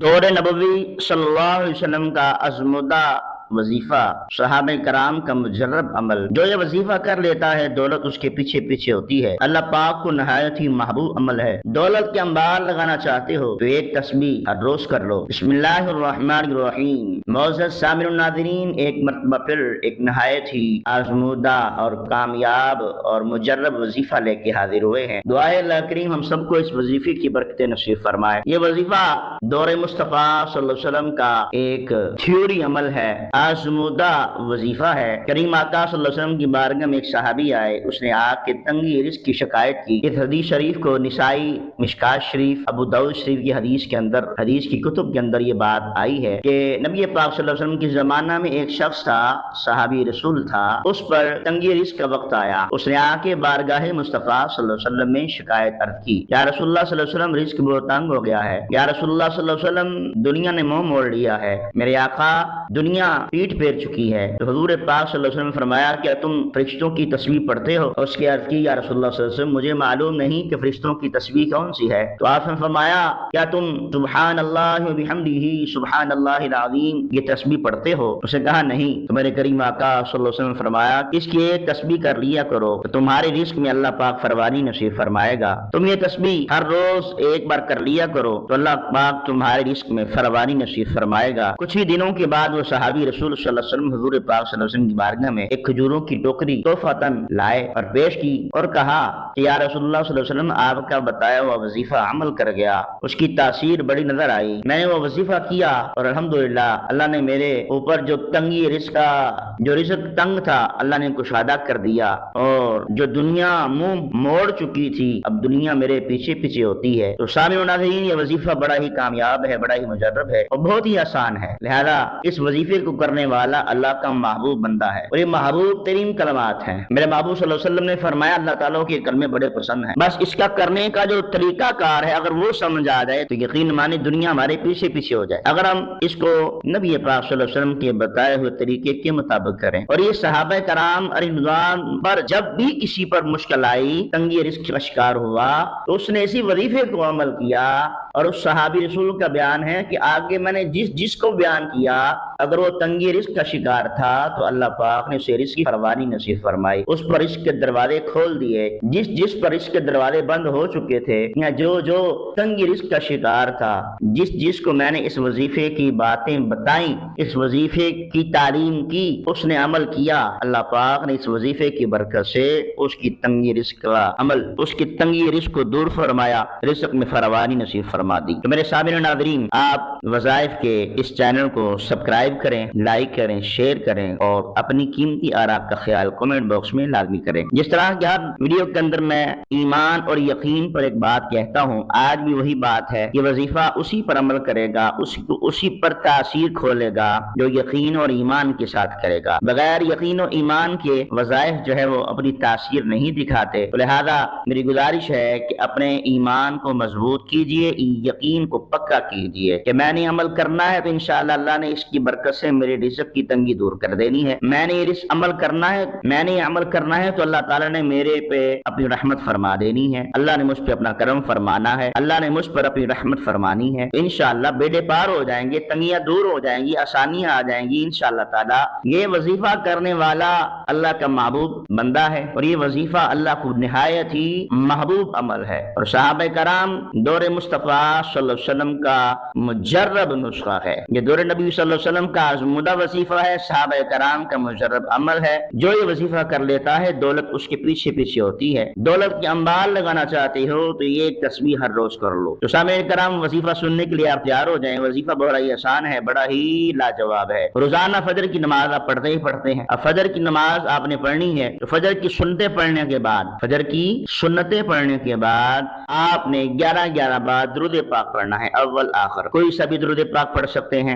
دور نبوی صلی اللہ علیہ وسلم کا ازمودہ وظیفہ، صحابہ کرام کا مجرب عمل۔ جو یہ وظیفہ کر لیتا ہے دولت اس کے پیچھے پیچھے ہوتی ہے۔ اللہ پاک کو نہایت ہی محبوب عمل ہے۔ دولت کے انبار لگانا چاہتے ہو تو ایک تسبیح ہر روز کر لو۔ بسم اللہ الرحمن الرحیم۔ معزز سامعین الناظرین، ایک مرتبہ پھر ایک نہایت ہی آزمودہ اور کامیاب اور مجرب وظیفہ لے کے حاضر ہوئے ہیں۔ دعائے اللہ کریم ہم سب کو اس وظیفے کی برکت نصیب فرمائے۔ یہ وظیفہ دور مصطفیٰ صلی اللہ علیہ وسلم کا ایک تھیوری عمل ہے، آزمودہ وظیفہ ہے۔ کریم آقا صلی اللہ علیہ وسلم کی بارگاہ میں ایک صحابی آئے، اس نے آ کے تنگی رزق کی شکایت کی۔ اس حدیث شریف کو نسائی، مشکات شریف، ابو داؤد شریف کی حدیث کی کتب کے اندر یہ بات آئی ہے کہ نبی پاک صلی اللہ علیہ وسلم کے زمانہ میں ایک شخص تھا، صحابی رسول تھا، اس پر تنگی رزق کا وقت آیا۔ اس نے آ کے بارگاہ مصطفیٰ صلی اللہ علیہ وسلم میں شکایت عرض کی، یا رسول اللہ صلی اللہ علیہ وسلم رزق بہت تنگ ہو گیا ہے، یا رسول اللہ صلی اللہ علیہ وسلم دنیا نے منہ موڑ لیا ہے، میرے آقا دنیا پیٹ پھیر چکی ہے۔ تو حضور پاک صلی اللہ علیہ وسلم نے فرمایا، کیا تم فرشتوں کی تسبیح پڑھتے ہو؟ اس کی عرض کی، یا رسول اللہ صلی اللہ علیہ وسلم مجھے معلوم نہیں کہ فرشتوں کی تسبیح کون سی ہے۔ تو آپ نے فرمایا، کیا تم سبحان اللہ و بحمدہ سبحان اللہ العظیم یہ تسبیح پڑھتے ہو؟ اس نے کہا نہیں۔ تو میرے کریم آقا صلی اللہ علیہ وسلم نے فرمایا، اس کی ایک تسبیح کر لیا کرو تو تمہارے رزق میں اللہ پاک فروانی نصیب فرمائے گا۔ تم یہ تسبیح ہر روز ایک بار کر لیا کرو تو اللہ پاک تمہارے رزق میں فروانی نصیب فرمائے گا۔ کچھ ہی دنوں کے بعد وہ صحابی رسول صلی اللہ علیہ وسلم حضور پاک صلی اللہ علیہ وسلم کی بارگاہ میں ایک کھجوروں کی ٹوکری تحفۃً لائے اور پیش کی اور کہا کہ یا رسول اللہ صلی اللہ علیہ وسلم آپ کا بتایا ہوا وظیفہ عمل کر گیا، اس کی تاثیر بڑی نظر آئی، میں نے وہ وظیفہ کیا اور الحمدللہ اللہ نے میرے اوپر جو تنگی رزق جو رزق تنگ تھا اللہ نے کشادہ کر دیا، اور جو دنیا منہ موڑ چکی تھی اب دنیا میرے پیچھے پیچھے ہوتی ہے۔ تو سامعین ناظرین، یہ وظیفہ بڑا ہی کامیاب ہے، بڑا ہی مجرب ہے اور بہت ہی آسان ہے، لہذا اس وظیفے کو کرنے والا اللہ کا محبوب بندہ ہے اور یہ محبوب ترین کلمات ہیں۔ میرے محبوب صلی اللہ علیہ وسلم نے فرمایا اللہ تعالیٰ کے کلمے بڑے پسند ہیں، بس اس کا کرنے کا جو طریقہ کار ہے اگر وہ سمجھ آ جائے تو یقین مانے دنیا ہمارے پیچھے پیچھے ہو جائے، اگر ہم اس کو نبی پاک صلی اللہ علیہ وسلم کے بتائے ہوئے طریقے کے مطابق کریں۔ اور یہ صحابہ کرام رضوان پر جب بھی کسی پر مشکل آئی، تنگی رزق کا شکار ہوا تو اس نے اسی وظیفے کو عمل کیا، اور اس صحابی رسول کا بیان ہے کہ آگے میں نے جس کو بیان کیا اگر وہ تنگی رزق کا شکار تھا تو اللہ پاک نے اسے رزق کی فراوانی نصیب فرمائی، اس پر رزق کے دروازے کھول دیے، جس پر رزق کے دروازے بند ہو چکے تھے یا جو تنگی رزق کا شکار تھا، جس کو میں نے اس وظیفے کی باتیں بتائیں، اس وظیفے کی تعلیم کی، اس نے عمل کیا، اللہ پاک نے اس وظیفے کی برکت سے اس کی تنگی رزق کا عمل، اس کی تنگی رزق کو دور فرمایا، رزق میں فراوانی نصیب فرما دی۔ تو میرے سامعین ناظرین، آپ وظائف کے اس چینل کو سبسکرائب کریں، لائک کریں، شیئر کریں اور اپنی قیمتی آراء کا خیال کمنٹ باکس میں لازمی کریں۔ جس طرح کہ ہر ویڈیو کے اندر میں ایمان اور یقین پر ایک بات کہتا ہوں، آج بھی وہی بات ہے، یہ وظیفہ اسی پر عمل کرے گا، اسی پر تاثیر کھولے گا جو یقین اور ایمان کے ساتھ کرے گا۔ بغیر یقین و ایمان کے وظائف جو ہے وہ اپنی تاثیر نہیں دکھاتے، لہذا میری گزارش ہے کہ اپنے ایمان کو مضبوط کیجئے، یقین کو پکا کیجئے کہ میں نے عمل کرنا ہے تو انشاءاللہ اللہ نے اس کی برکت سے میرے رزق کی تنگی دور کر دینی ہے، میں نے یہ عمل کرنا ہے تو اللہ تعالیٰ نے میرے پہ اپنی رحمت فرما دینی ہے، اللہ نے مجھ پہ اپنا کرم فرمانا ہے، اللہ نے مجھ پر اپنی رحمت فرمانی ہے، انشاءاللہ بیڑے پار ہو جائیں گے، تنگیاں دور ہو جائیں گی، آسانیاں آ جائیں گی انشاءاللہ تعالیٰ۔ یہ وظیفہ کرنے والا اللہ کا محبوب بندہ ہے اور یہ وظیفہ اللہ کو نہایت ہی محبوب عمل ہے، اور صحابہ کرام دور مصطفیٰ صلی اللہ علیہ وسلم کا مجرب نسخہ ہے، یہ دور نبی صلی اللہ علیہ وسلم کا آزمودہ وظیفہ ہے، صحابہ کرام کا مجرب عمل ہے۔ جو یہ وظیفہ کر لیتا ہے دولت اس کے پیچھے پیچھے ہوتی ہے۔ دولت کے انبار لگانا چاہتے ہو تو یہ ایک تسبیح ہر روز کر لو۔ تو سامعین کرام، وظیفہ سننے کے لیے آپ تیار ہو جائیں، وظیفہ بڑا ہی آسان ہے، بڑا ہی لاجواب ہے۔ روزانہ فجر کی نماز آپ پڑھتے ہیں، اب فجر کی نماز آپ نے پڑھنی ہے تو فجر کی سنتیں پڑھنے کے بعد آپ نے 11 بار درود پاک پڑھنا ہے، اول آخر، کوئی سا بھی درود پاک پڑھ سکتے ہیں،